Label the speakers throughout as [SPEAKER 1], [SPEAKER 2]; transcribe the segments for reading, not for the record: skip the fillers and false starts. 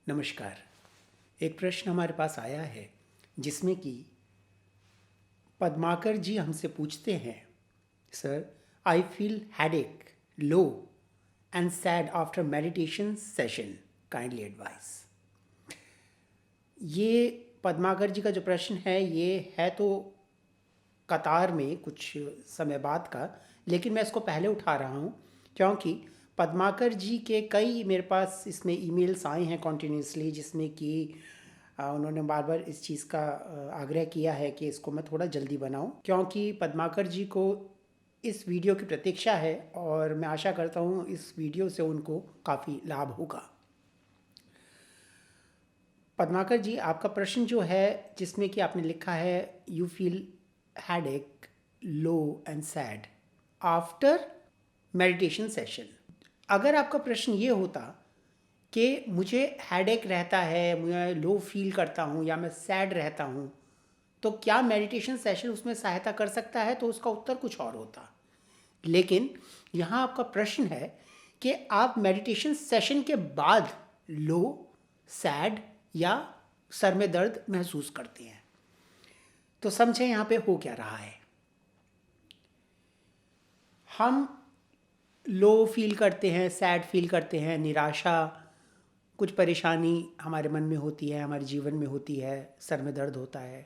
[SPEAKER 1] नमस्कार। एक प्रश्न हमारे पास आया है जिसमें कि पद्माकर जी हमसे पूछते हैं, sir, I feel headache, low and sad after meditation session, kindly advice. ये पद्माकर जी का जो प्रश्न है ये है तो कतार में कुछ समय बाद का, लेकिन मैं इसको पहले उठा रहा हूँ क्योंकि पद्माकर जी के कई मेरे पास इसमें ईमेल्स आए हैं कॉन्टीन्यूसली, जिसमें कि उन्होंने बार बार इस चीज़ का आग्रह किया है कि इसको मैं थोड़ा जल्दी बनाऊं, क्योंकि पद्माकर जी को इस वीडियो की प्रतीक्षा है और मैं आशा करता हूं इस वीडियो से उनको काफ़ी लाभ होगा। पद्माकर जी, आपका प्रश्न जो है जिसमें कि आपने लिखा है you feel headache, low and sad after meditation session. अगर आपका प्रश्न ये होता कि मुझे हेडेक रहता है, मैं लो फील करता हूँ या मैं सैड रहता हूँ, तो क्या मेडिटेशन सेशन उसमें सहायता कर सकता है, तो उसका उत्तर कुछ और होता। लेकिन यहाँ आपका प्रश्न है कि आप मेडिटेशन सेशन के बाद लो, सैड या सर में दर्द महसूस करते हैं। तो समझें यहाँ पे हो क्या रहा है। हम लो फील करते हैं, सैड फील करते हैं, निराशा, कुछ परेशानी हमारे मन में होती है, हमारे जीवन में होती है, सर में दर्द होता है।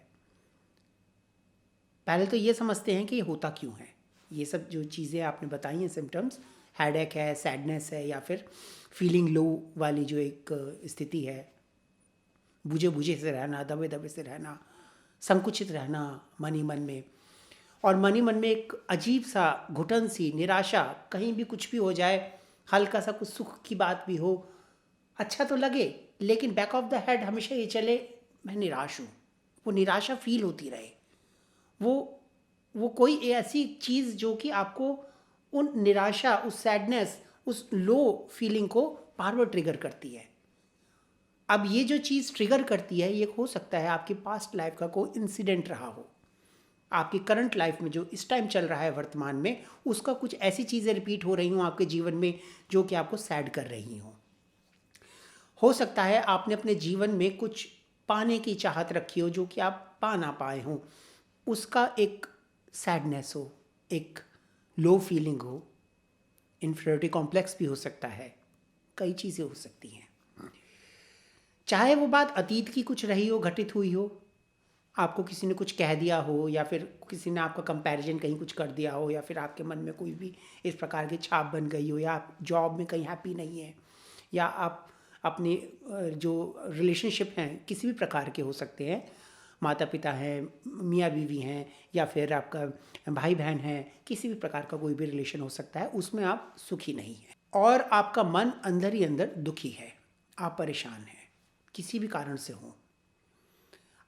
[SPEAKER 1] पहले तो ये समझते हैं कि ये होता क्यों है। ये सब जो चीज़ें आपने बताई हैं, सिम्टम्स, हेडेक है, सैडनेस है, या फिर फीलिंग लो वाली जो एक स्थिति है, बुझे बुझे से रहना, दबे दबे से रहना, संकुचित रहना मन ही मन में, और मन ही मन में एक अजीब सा घुटन सी निराशा, कहीं भी कुछ भी हो जाए, हल्का सा कुछ सुख की बात भी हो, अच्छा तो लगे, लेकिन बैक ऑफ द हेड हमेशा ये चले मैं निराश हूँ। वो निराशा फील होती रहे, वो कोई ऐसी चीज़ जो कि आपको उन निराशा, उस सैडनेस, उस लो फीलिंग को बार बार ट्रिगर करती है। अब ये जो चीज़ ट्रिगर करती है ये हो सकता है आपकी पास्ट लाइफ का कोई इंसिडेंट रहा हो, आपकी करंट लाइफ में जो इस टाइम चल रहा है वर्तमान में, उसका कुछ ऐसी चीज़ें रिपीट हो रही हों आपके जीवन में जो कि आपको सैड कर रही हों। हो सकता है आपने अपने जीवन में कुछ पाने की चाहत रखी हो जो कि आप पा ना पाए हों, उसका एक सैडनेस हो, एक लो फीलिंग हो, इन्फीरियरिटी कॉम्प्लेक्स भी हो सकता है, कई चीज़ें हो सकती हैं। चाहे वो बात अतीत की कुछ रही हो, घटित हुई हो, आपको किसी ने कुछ कह दिया हो, या फिर किसी ने आपका कंपैरिजन कहीं कुछ कर दिया हो, या फिर आपके मन में कोई भी इस प्रकार की छाप बन गई हो, या आप जॉब में कहीं हैप्पी नहीं है, या आप अपने जो रिलेशनशिप हैं किसी भी प्रकार के हो सकते हैं, माता पिता हैं, मियाँ बीवी हैं, या फिर आपका भाई बहन है, किसी भी प्रकार का कोई भी रिलेशन हो सकता है, उसमें आप सुखी नहीं हैं और आपका मन अंदर ही अंदर दुखी है, आप परेशान हैं किसी भी कारण से हो।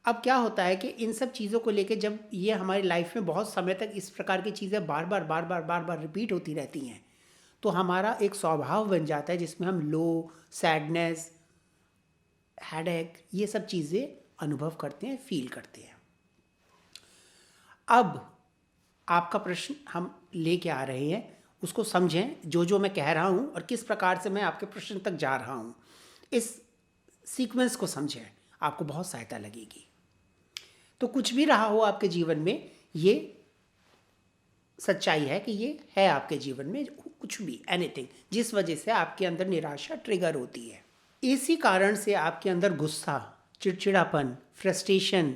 [SPEAKER 1] अब क्या होता है कि इन सब चीज़ों को लेके जब ये हमारी लाइफ में बहुत समय तक इस प्रकार की चीज़ें बार बार रिपीट होती रहती हैं, तो हमारा एक स्वभाव बन जाता है जिसमें हम लो, सैडनेस, हेडेक, ये सब चीज़ें अनुभव करते हैं, फील करते हैं। अब आपका प्रश्न हम लेके आ रहे हैं, उसको समझें, जो जो मैं कह रहा हूँ और किस प्रकार से मैं आपके प्रश्न तक जा रहा हूँ, इस सीक्वेंस को समझें, आपको बहुत सहायता लगेगी। तो कुछ भी रहा हो आपके जीवन में, ये सच्चाई है कि ये है आपके जीवन में कुछ भी, एनीथिंग, जिस वजह से आपके अंदर निराशा ट्रिगर होती है। इसी कारण से आपके अंदर गुस्सा, चिड़चिड़ापन, फ्रस्ट्रेशन,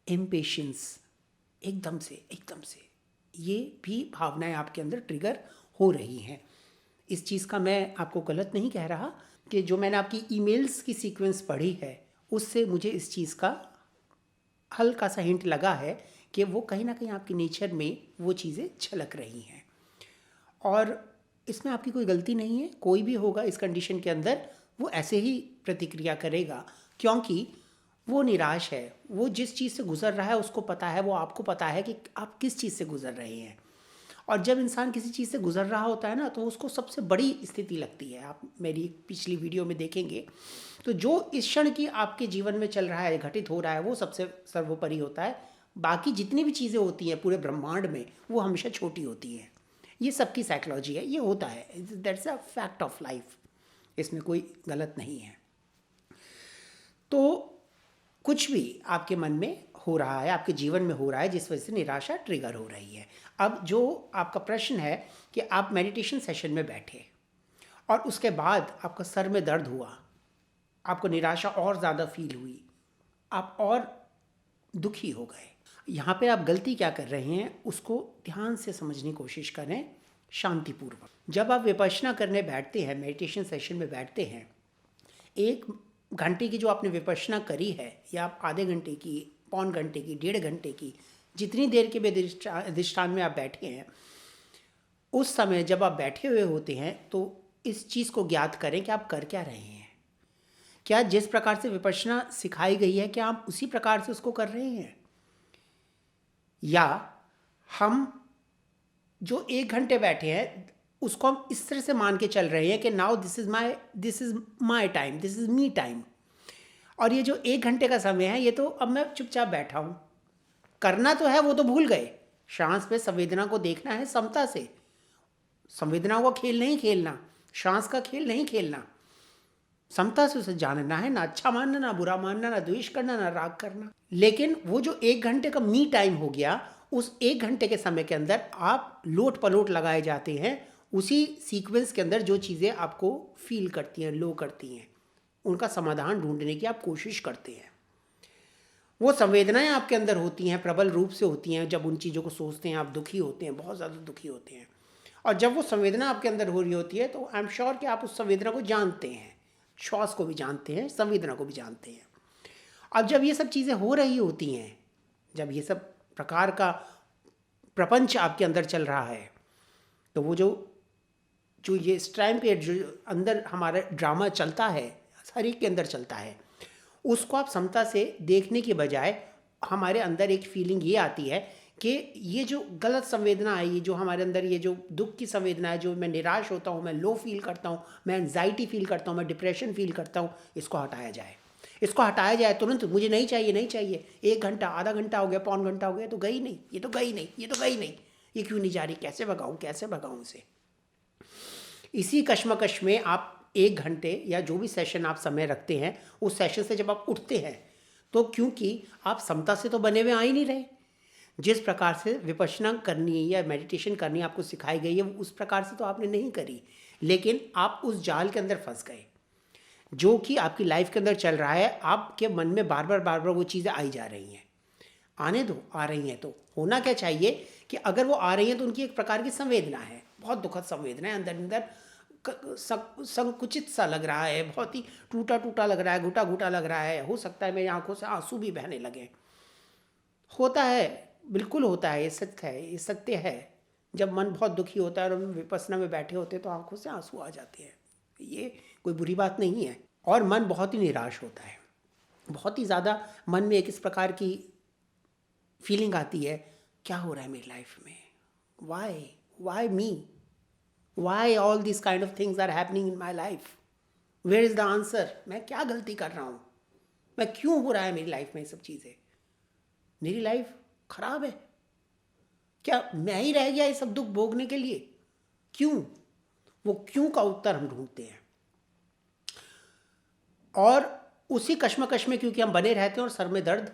[SPEAKER 1] इम्पेशंस एकदम से ये भी भावनाएं आपके अंदर ट्रिगर हो रही हैं। इस चीज़ का मैं आपको गलत नहीं कह रहा कि जो मैंने आपकी ईमेल्स की सीक्वेंस पढ़ी है उससे मुझे इस चीज़ का हल्का सा हिंट लगा है कि वो कहीं ना कहीं आपके नेचर में वो चीज़ें झलक रही हैं, और इसमें आपकी कोई गलती नहीं है। कोई भी होगा इस कंडीशन के अंदर वो ऐसे ही प्रतिक्रिया करेगा, क्योंकि वो निराश है, वो जिस चीज़ से गुजर रहा है उसको पता है, वो आपको पता है कि आप किस चीज़ से गुजर रहे हैं। और जब इंसान किसी चीज़ से गुजर रहा होता है ना, तो उसको सबसे बड़ी स्थिति लगती है। आप मेरी पिछली वीडियो में देखेंगे तो जो इस क्षण की आपके जीवन में चल रहा है, घटित हो रहा है, वो सबसे सर्वोपरि होता है। बाकी जितनी भी चीज़ें होती हैं पूरे ब्रह्मांड में, वो हमेशा छोटी होती हैं। ये सबकी साइकोलॉजी है, ये होता है, that's a fact of life, इसमें कोई गलत नहीं है। तो कुछ भी आपके मन में हो रहा है, आपके जीवन में हो रहा है, जिस वजह से निराशा ट्रिगर हो रही है। अब जो आपका प्रश्न है कि आप मेडिटेशन सेशन में बैठे और उसके बाद आपका सर में दर्द हुआ, आपको निराशा और ज़्यादा फील हुई, आप और दुखी हो गए। यहाँ पे आप गलती क्या कर रहे हैं उसको ध्यान से समझने की कोशिश करें, शांतिपूर्वक। जब आप विपश्यना करने बैठते हैं, मेडिटेशन सेशन में बैठते हैं, 1 घंटे की जो आपने विपश्यना करी है, या आप आधे घंटे की, पौन घंटे की, 1.5 घंटे की, जितनी देर के भी अधिष्ठान में आप बैठे हैं, उस समय जब आप बैठे हुए होते हैं तो इस चीज़ को ज्ञात करें कि आप कर क्या रहे हैं। क्या जिस प्रकार से विपश्यना सिखाई गई है, क्या आप उसी प्रकार से उसको कर रहे हैं, या हम जो 1 घंटे बैठे हैं उसको हम इस तरह से मान के चल रहे हैं कि now this is my time, this is me time, और ये जो 1 घंटे का समय है ये तो अब मैं चुपचाप बैठा हूँ, करना तो है वो तो भूल गए। श्वास पे संवेदना को देखना है समता से, संवेदनाओं का खेल नहीं खेलना, श्वास का खेल नहीं खेलना, समता से उसे जानना है, ना अच्छा मानना, ना बुरा मानना, ना द्वेष करना, ना राग करना। लेकिन वो जो 1 घंटे का मी टाइम हो गया, उस 1 घंटे के समय के अंदर आप लोट पलोट लगाए जाते हैं उसी सीक्वेंस के अंदर जो चीज़ें आपको फील करती हैं, लो करती हैं, उनका समाधान ढूंढने की आप कोशिश करते हैं। वो संवेदनाएं आपके अंदर होती हैं, प्रबल रूप से होती हैं। जब उन चीज़ों को सोचते हैं आप दुखी होते हैं, बहुत ज़्यादा दुखी होते हैं, और जब वो संवेदना आपके अंदर हो रही होती है तो आई एम श्योर कि आप उस संवेदना को जानते हैं, श्वास को भी जानते हैं, संवेदना को भी जानते हैं। अब जब ये सब चीज़ें हो रही होती हैं, जब ये सब प्रकार का प्रपंच आपके अंदर चल रहा है, तो वो जो ये इस टाइम पे जो अंदर हमारा ड्रामा चलता है, हर एक के अंदर चलता है, उसको आप समता से देखने के बजाय हमारे अंदर एक फीलिंग ये आती है कि ये जो गलत संवेदना आई, जो हमारे अंदर ये जो दुख की संवेदना है, जो मैं निराश होता हूँ, मैं लो फील करता हूँ, मैं एंजाइटी फील करता हूँ, मैं डिप्रेशन फील करता हूँ, इसको हटाया जाए, इसको हटाया जाए तुरंत। मुझे नहीं चाहिए, नहीं चाहिए, 1 घंटा, आधा घंटा हो गया, पौन घंटा हो गया, तो गई नहीं, ये तो गई नहीं, ये तो गई नहीं, ये क्यों नहीं जा रही, कैसे भगाऊँ, कैसे भगाऊँ इसे। इसी कश्मकश में आप 1 घंटे या जो भी सेशन आप समय रखते हैं, उस सेशन से जब आप उठते हैं तो क्योंकि आप समता से तो बने हुए आ ही नहीं रहे, जिस प्रकार से विपश्यना करनी है या मेडिटेशन करनी आपको सिखाई गई है उस प्रकार से तो आपने नहीं करी, लेकिन आप उस जाल के अंदर फंस गए जो कि आपकी लाइफ के अंदर चल रहा है। आपके मन में बार बार वो चीज़ें आई जा रही हैं, आने दो, आ रही हैं। तो होना क्या चाहिए कि अगर वो आ रही हैं तो उनकी एक प्रकार की संवेदना है, बहुत दुखद संवेदना है, अंदर अंदर संकुचित सा लग रहा है, बहुत ही टूटा टूटा लग रहा है, घुटा घुटा लग रहा है, हो सकता है मेरी आंखों से आंसू भी बहने लगे। होता है, बिल्कुल होता है, ये सत्य है, ये सत्य है। जब मन बहुत दुखी होता है और हम विपश्यना में बैठे होते हैं तो आंखों से आंसू आ जाते हैं, ये कोई बुरी बात नहीं है। और मन बहुत ही निराश होता है, बहुत ही ज़्यादा मन में एक इस प्रकार की फीलिंग आती है, क्या हो रहा है मेरी लाइफ में, why me, why all this kind of things are happening in my life, where is the answer, मैं क्या गलती कर रहा हूँ, मैं क्यों हो रहा है मेरी लाइफ में ये सब चीज़ें, मेरी लाइफ खराब है क्या, मैं ही रह गया ये सब दुख भोगने के लिए, क्यों? वो क्यों का उत्तर हम ढूंढते हैं, और उसी कश्मकश में क्योंकि हम बने रहते हैं, और सर में दर्द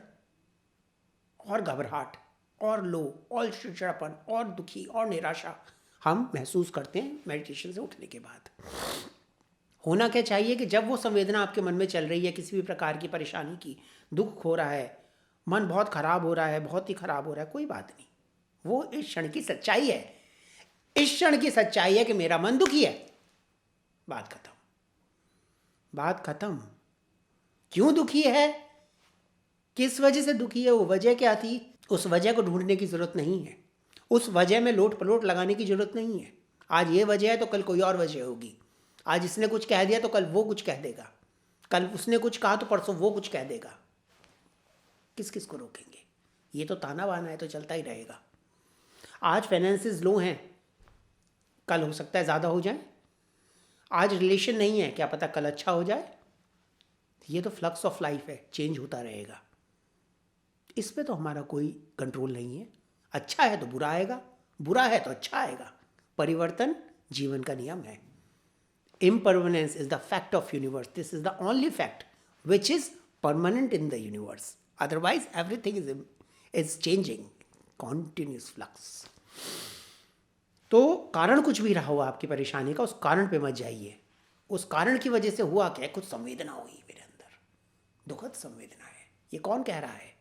[SPEAKER 1] और घबराहट और लो और चिड़चिड़ापन और दुखी और निराशा हम महसूस करते हैं मेडिटेशन से उठने के बाद। होना क्या चाहिए कि जब वो संवेदना आपके मन में चल रही है किसी भी प्रकार की परेशानी की, दुख हो रहा है, मन बहुत खराब हो रहा है, बहुत ही खराब हो रहा है, कोई बात नहीं, वो इस क्षण की सच्चाई है, इस क्षण की सच्चाई है कि मेरा मन दुखी है, बात खत्म, बात खत्म। क्यों दुखी है, किस वजह से दुखी है, वो वजह क्या थी, उस वजह को ढूंढने की जरूरत नहीं है, उस वजह में लोट पलोट लगाने की जरूरत नहीं है। आज ये वजह है तो कल कोई और वजह होगी, आज इसने कुछ कह दिया तो कल वो कुछ कह देगा, कल उसने कुछ कहा तो परसों वो कुछ कह देगा, किस किस को रोकेंगे, ये तो ताना बाना है, तो चलता ही रहेगा। आज फाइनेंसेस लो हैं, कल हो सकता है ज़्यादा हो जाए, आज रिलेशन नहीं है, क्या पता कल अच्छा हो जाए, ये तो फ्लक्स ऑफ लाइफ है, चेंज होता रहेगा, इस पे तो हमारा कोई कंट्रोल नहीं है। अच्छा है तो बुरा आएगा, बुरा है तो अच्छा आएगा, परिवर्तन जीवन का नियम है। Impermanence is the fact of universe. This is the only fact which is permanent in the universe. Otherwise, everything is changing, continuous flux. तो कारण कुछ भी रहा हो आपकी परेशानी का, उस कारण पे मत जाइए. उस कारण की वजह से हुआ क्या, कुछ संवेदना हुई मेरे अंदर, दुखद संवेदना है. ये कौन कह रहा है?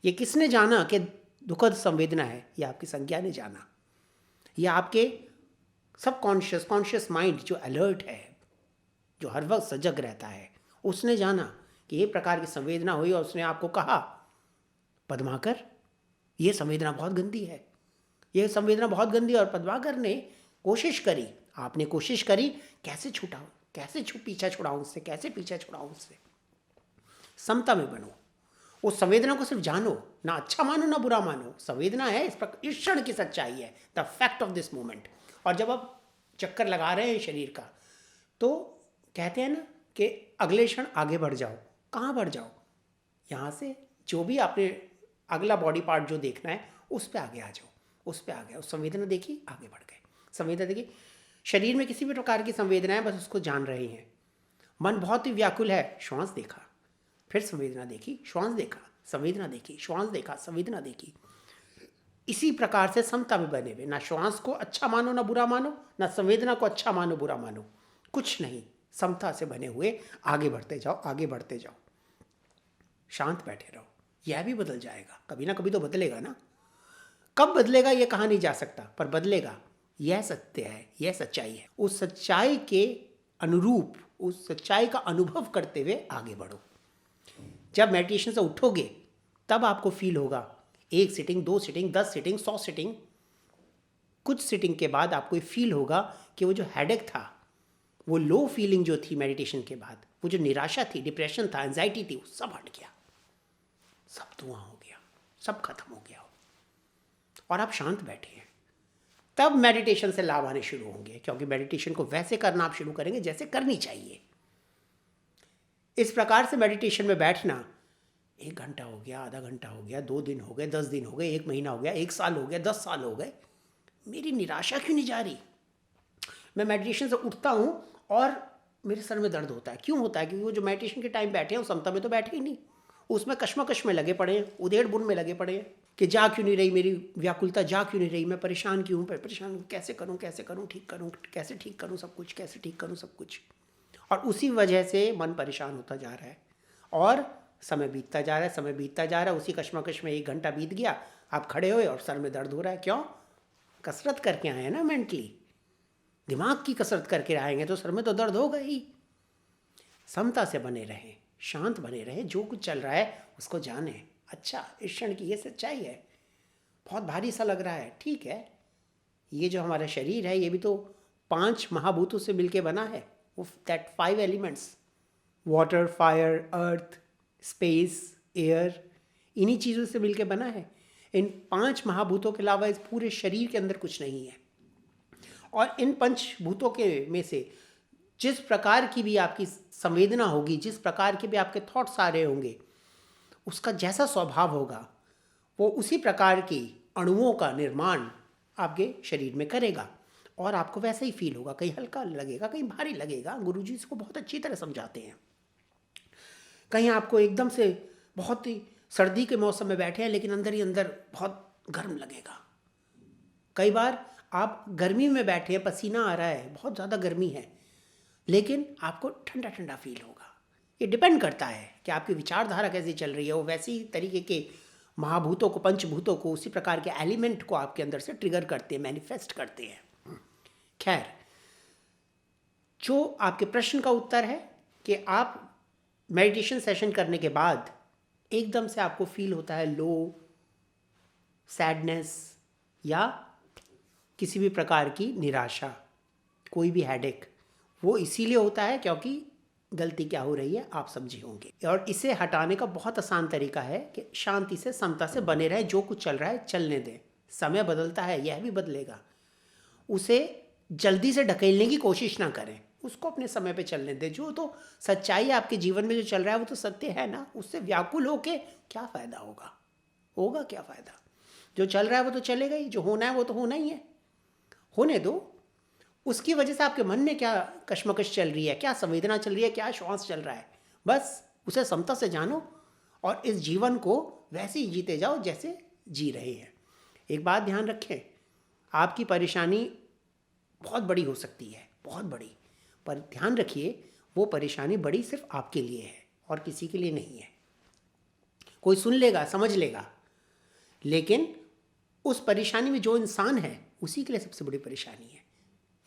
[SPEAKER 1] ये किसने जाना कि दुखद संवेदना है? ये आपकी संज्ञा ने जाना. ये आपके सबकॉन्शियस कॉन्शियस माइंड जो अलर्ट है, जो हर वक्त सजग रहता है, उसने जाना कि ये प्रकार की संवेदना हुई और उसने आपको कहा, पद्माकर ये संवेदना बहुत गंदी है, ये संवेदना बहुत गंदी है. और पद्माकर ने कोशिश करी, आपने कोशिश करी, कैसे छुटाऊं, कैसे पीछा छुड़ाऊं उससे, कैसे पीछा छुड़ाऊं उससे. समता में बनो, उस संवेदना को सिर्फ जानो, ना अच्छा मानो ना बुरा मानो. संवेदना है, इस क्षण की सच्चाई है, the fact of this moment. और जब आप चक्कर लगा रहे हैं शरीर का, तो कहते हैं ना कि अगले क्षण आगे बढ़ जाओ. कहाँ बढ़ जाओ? यहाँ से जो भी आपने अगला बॉडी पार्ट जो देखना है उस पर आगे आ जाओ, उस पर आ गया, उस संवेदना देखी, आगे बढ़ गए. संवेदना देखी, शरीर में किसी भी प्रकार की संवेदना है, बस उसको जान रहे हैं. मन बहुत ही व्याकुल है, श्वास देखा, फिर संवेदना देखी, श्वास देखा, संवेदना देखी, श्वास देखा, संवेदना देखी. इसी प्रकार से समता में बने हुए, ना श्वास को अच्छा मानो ना बुरा मानो, ना संवेदना को अच्छा मानो बुरा मानो, कुछ नहीं, समता से बने हुए आगे बढ़ते जाओ, आगे बढ़ते जाओ. शांत बैठे रहो. यह भी बदल जाएगा, कभी ना कभी तो बदलेगा ना. कब बदलेगा ये कहा नहीं जा सकता, पर बदलेगा. यह सत्य है, यह सच्चाई है. उस सच्चाई के अनुरूप, उस सच्चाई का अनुभव करते हुए आगे बढ़ो. जब मेडिटेशन से उठोगे तब आपको फील होगा, 1 सिटिंग, 2 सिटिंग, 10 सिटिंग, 100 सिटिंग, कुछ सिटिंग के बाद आपको फील होगा कि वो जो हेडेक था, वो लो फीलिंग जो थी मेडिटेशन के बाद, वो जो निराशा थी, डिप्रेशन था, एंजाइटी थी, वो सब हट गया, सब धुआं हो गया, सब खत्म हो गया. और आप शांत बैठे हैं. तब मेडिटेशन से लाभ आने शुरू होंगे, क्योंकि मेडिटेशन को वैसे करना आप शुरू करेंगे जैसे करनी चाहिए. इस प्रकार से मेडिटेशन में बैठना, 1 घंटा हो गया, आधा घंटा हो गया, 2 दिन हो गए, 10 दिन हो गए, 1 महीना हो गया, 1 साल हो गया, 10 साल हो गए, मेरी निराशा क्यों नहीं जा रही? मैं मेडिटेशन से उठता हूँ और मेरे सर में दर्द होता है. क्यों होता है? क्योंकि वो जो मेडिटेशन के टाइम बैठे हैं, उस समता में तो बैठे ही नहीं, उसमें कश्मकश में लगे पड़े हैं, उधेड़ बुन में लगे पड़े हैं कि जा क्यों नहीं रही मेरी व्याकुलता, जा क्यों नहीं रही, मैं परेशान क्यों हूँ, परेशान हूँ, कैसे करूँ, कैसे करूँ, ठीक करूँ, कैसे ठीक करूँ सब कुछ, कैसे ठीक करूँ सब कुछ. और उसी वजह से मन परेशान होता जा रहा है और समय बीतता जा रहा है, समय बीतता जा रहा है. उसी कश्मकश में 1 घंटा बीत गया, आप खड़े हुए और सर में दर्द हो रहा है. क्यों? कसरत करके आए हैं ना, मेंटली दिमाग की कसरत करके आएंगे तो सर में तो दर्द होगा ही. समता से बने रहें, शांत बने रहें, जो कुछ चल रहा है उसको जाने. अच्छा, इस क्षण की ये सच्चाई है, बहुत भारी सा लग रहा है, ठीक है. ये जो हमारा शरीर है, ये भी तो 5 महाभूतों से मिलके बना है. That 5 elements, water, fire, earth, space, air, इन्हीं चीज़ों से मिलके बना है. इन 5 महाभूतों के अलावा इस पूरे शरीर के अंदर कुछ नहीं है. और इन पंचभूतों के में से जिस प्रकार की भी आपकी संवेदना होगी, जिस प्रकार के भी आपके थॉट्स आ रहे होंगे, उसका जैसा स्वभाव होगा, वो उसी प्रकार की अणुओं का निर्माण आपके शरीर में करेगा और आपको वैसा ही फील होगा. कहीं हल्का लगेगा, कहीं भारी लगेगा. गुरुजी इसको बहुत अच्छी तरह समझाते हैं. कहीं आपको एकदम से बहुत ही सर्दी के मौसम में बैठे हैं लेकिन अंदर ही अंदर बहुत गर्म लगेगा. कई बार आप गर्मी में बैठे हैं, पसीना आ रहा है, बहुत ज़्यादा गर्मी है, लेकिन आपको ठंडा ठंडा फील होगा. ये डिपेंड करता है कि आपकी विचारधारा कैसी चल रही है. वो वैसी तरीके के महाभूतों को, पंचभूतों को, उसी प्रकार के एलिमेंट को आपके अंदर से ट्रिगर करते हैं, मैनिफेस्ट करते हैं. खैर, जो आपके प्रश्न का उत्तर है कि आप मेडिटेशन सेशन करने के बाद एकदम से आपको फील होता है लो, सैडनेस या किसी भी प्रकार की निराशा, कोई भी हेडेक, वो इसीलिए होता है क्योंकि गलती क्या हो रही है आप समझे होंगे. और इसे हटाने का बहुत आसान तरीका है कि शांति से, समता से बने रहे. जो कुछ चल रहा है चलने दें. समय बदलता है, यह भी बदलेगा. उसे जल्दी से ढकेलने की कोशिश ना करें, उसको अपने समय पे चलने दें. जो तो सच्चाई है आपके जीवन में, जो चल रहा है वो तो सत्य है ना. उससे व्याकुल होके क्या फ़ायदा होगा? होगा क्या फ़ायदा? जो चल रहा है वो तो चलेगा ही, जो होना है वो तो होना ही है, होने दो. उसकी वजह से आपके मन में क्या कश्मकश चल रही है, क्या संवेदना चल रही है, क्या श्वास चल रहा है, बस उसे समता से जानो और इस जीवन को वैसे ही जीते जाओ जैसे जी रहे हैं। एक बात ध्यान रखें, आपकी परेशानी बहुत बड़ी हो सकती है, बहुत बड़ी, पर ध्यान रखिए वो परेशानी बड़ी सिर्फ आपके लिए है और किसी के लिए नहीं है। कोई सुन लेगा, समझ लेगा, लेकिन उस परेशानी में जो इंसान है उसी के लिए सबसे बड़ी परेशानी है।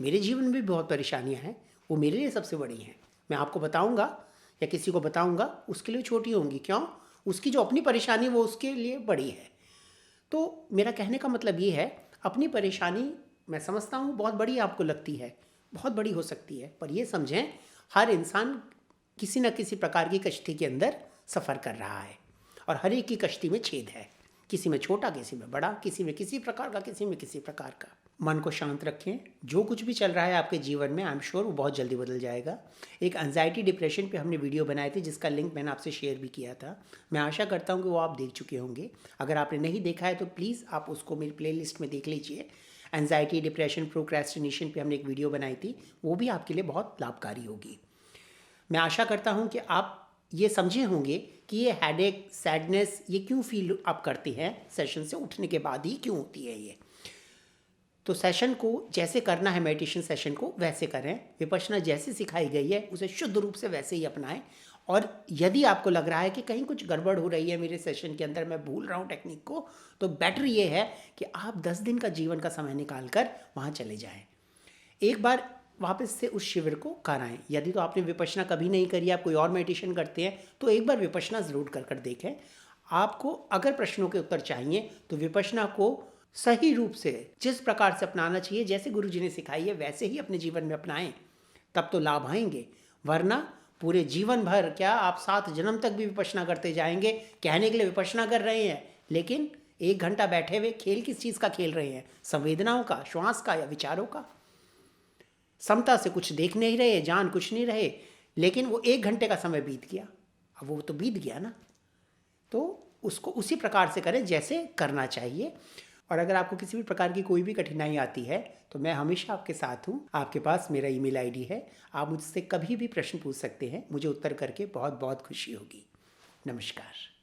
[SPEAKER 1] मेरे जीवन में भी बहुत परेशानियां हैं, वो मेरे लिए सबसे बड़ी हैं। मैं आपको बताऊंगा या किसी को बताऊंगा उसके लिए छोटी होंगी। क्यों? उसकी जो अपनी परेशानी वो उसके लिए बड़ी है। तो मेरा कहने का मतलब ये है, अपनी परेशानी मैं समझता हूँ बहुत बड़ी आपको लगती है, बहुत बड़ी हो सकती है, पर ये समझें हर इंसान किसी न किसी प्रकार की कश्ती के अंदर सफ़र कर रहा है और हर एक की कश्ती में छेद है, किसी में छोटा, किसी में बड़ा, किसी में किसी प्रकार का, किसी में किसी प्रकार का। मन को शांत रखें। जो कुछ भी चल रहा है आपके जीवन में, आई एम श्योर वो बहुत जल्दी बदल जाएगा। एक एंजाइटी डिप्रेशन पे हमने वीडियो बनाए थे जिसका लिंक मैंने आपसे शेयर भी किया था। मैं आशा करता हूँ कि वो आप देख चुके होंगे। अगर आपने नहीं देखा है तो प्लीज़ आप उसको मेरी प्लेलिस्ट में देख लीजिए। एंजाइटी, डिप्रेशन, प्रोक्रेस्टिनेशन पे हमने एक वीडियो बनाई थी, वो भी आपके लिए बहुत लाभकारी होगी। मैं आशा करता हूँ कि आप ये समझे होंगे कि ये हेडेक, सैडनेस ये क्यों फील आप करते हैं, सेशन से उठने के बाद ही क्यों होती है ये। तो सेशन को जैसे करना है, मेडिटेशन सेशन को वैसे करें। विपश्यना जैसे सिखाई गई है उसे शुद्ध रूप से वैसे ही अपनाएं। और यदि आपको लग रहा है कि कहीं कुछ गड़बड़ हो रही है मेरे सेशन के अंदर, मैं भूल रहा हूँ टेक्निक को, तो बेटर ये है कि आप 10 दिन का जीवन का समय निकाल कर वहाँ चले जाएं। एक बार वापस से उस शिविर को कराएं। यदि तो आपने विपश्यना कभी नहीं करी, आप कोई और मेडिटेशन करते हैं, तो एक बार विपश्यना ज़रूर कर देखें। आपको अगर प्रश्नों के उत्तर चाहिए तो विपश्यना को सही रूप से जिस प्रकार से अपनाना चाहिए, जैसे गुरुजी ने सिखाई है वैसे ही अपने जीवन में अपनाएं, तब तो लाभ आएंगे। वरना पूरे जीवन भर, क्या आप 7 जन्म तक भी विपश्यना करते जाएंगे। कहने के लिए विपश्यना कर रहे हैं, लेकिन 1 घंटा बैठे हुए खेल किस चीज़ का खेल रहे हैं? संवेदनाओं का, श्वास का या विचारों का। समता से कुछ देख नहीं रहे, जान कुछ नहीं रहे, लेकिन वो 1 घंटे का समय बीत गया। अब वो तो बीत गया ना, तो उसको उसी प्रकार से करें जैसे करना चाहिए। और अगर आपको किसी भी प्रकार की कोई भी कठिनाई आती है तो मैं हमेशा आपके साथ हूँ। आपके पास मेरा ईमेल आईडी है, आप मुझसे कभी भी प्रश्न पूछ सकते हैं। मुझे उत्तर करके बहुत बहुत खुशी होगी। नमस्कार।